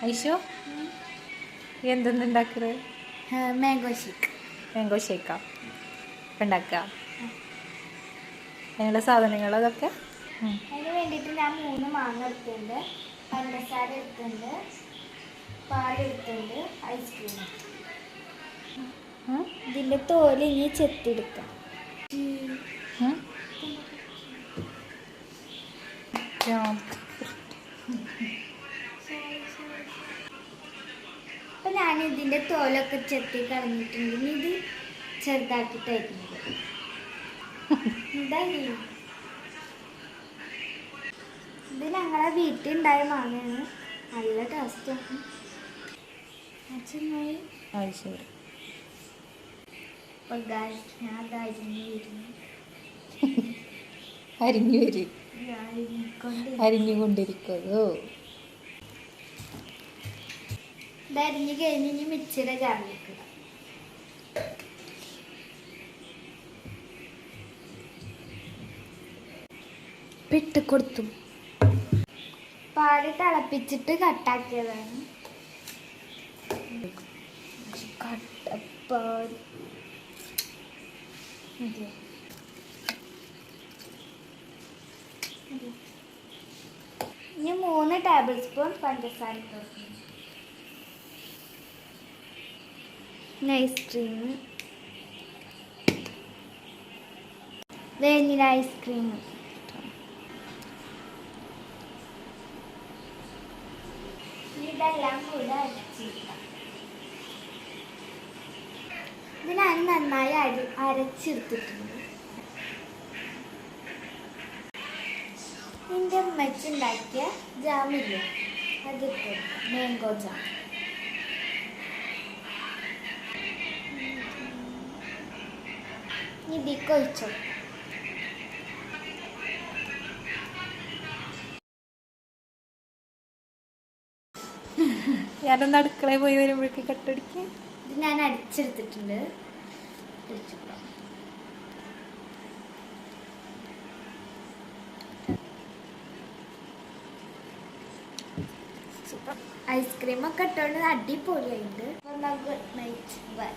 ഐശോ എന്തെന്ന് ഉണ്ടാക്കുന്നത്? Mango shake. Mango ഷേക്കാ ഇപ്പം ഉണ്ടാക്കുക? അതിനുള്ള സാധനങ്ങൾ അതൊക്കെ? അതിന് വേണ്ടിയിട്ട് ഞാൻ 3 മാങ്ങ എടുത്തിട്ടുണ്ട്, പഞ്ചസാര എടുത്തിട്ടുണ്ട്, പാലെടുത്തിട്ടുണ്ട്, ഐസ്ക്രീം. ഇതിൻ്റെ തോല് ഇനി ചെത്തിയെടുക്കാം. അപ്പം ഞാൻ ഇതിൻ്റെ തോലൊക്കെ ചെത്തി കളഞ്ഞിട്ടുണ്ടെങ്കിൽ ഇത് ചെറുതാക്കിയിട്ടായിരിക്കുന്നത്. എന്തായാലും ഇത് ഞങ്ങളെ വീട്ടിലുണ്ടായ മാങ്ങയാണ്, നല്ല ടേസ്റ്റാണ്. അച്ഛനായി ശരി. ഞാൻ അത് അരിഞ്ഞുകൊണ്ടിരിക്കുന്നു. ഇതരിഞ്ഞ് കഴിഞ്ഞ് ഇനി മിക്സിയുടെ ജാറിലേക്ക് ഇടാം. ഇട്ട് കൊടുത്തു. പാല് തിളപ്പിച്ചിട്ട് കട്ടാക്കിയതാണ്. കട്ടപ്പാൽ ഇനി 3 ടേബിൾ സ്പൂൺ പഞ്ചസാര ഇട്ടു. Ice cream, vanilla ice cream. ഇതെല്ലാം കൂടെ അരച്ചിരിക്കാം. ഇത് ഞാൻ നന്നായി അരച്ചെടുത്തിട്ടുണ്ട്. എൻ്റെ ഉമ്മച്ചി ഉണ്ടാക്കിയ ജാമില്ല, അതിട്ട് മാംഗോ ജാം. ഇതിലേക്ക് ഒഴിച്ചോ. ഞാനൊന്ന് അടുക്കളയിൽ പോയി വരുമ്പോഴേക്ക് കട്ടടിക്കുക. ഇത് ഞാൻ അടിച്ചെടുത്തിട്ടുണ്ട്. ഐസ്ക്രീമൊക്കെ ഇട്ടുകൊണ്ട് അടിപൊളിയായിട്ട്. Good night, by.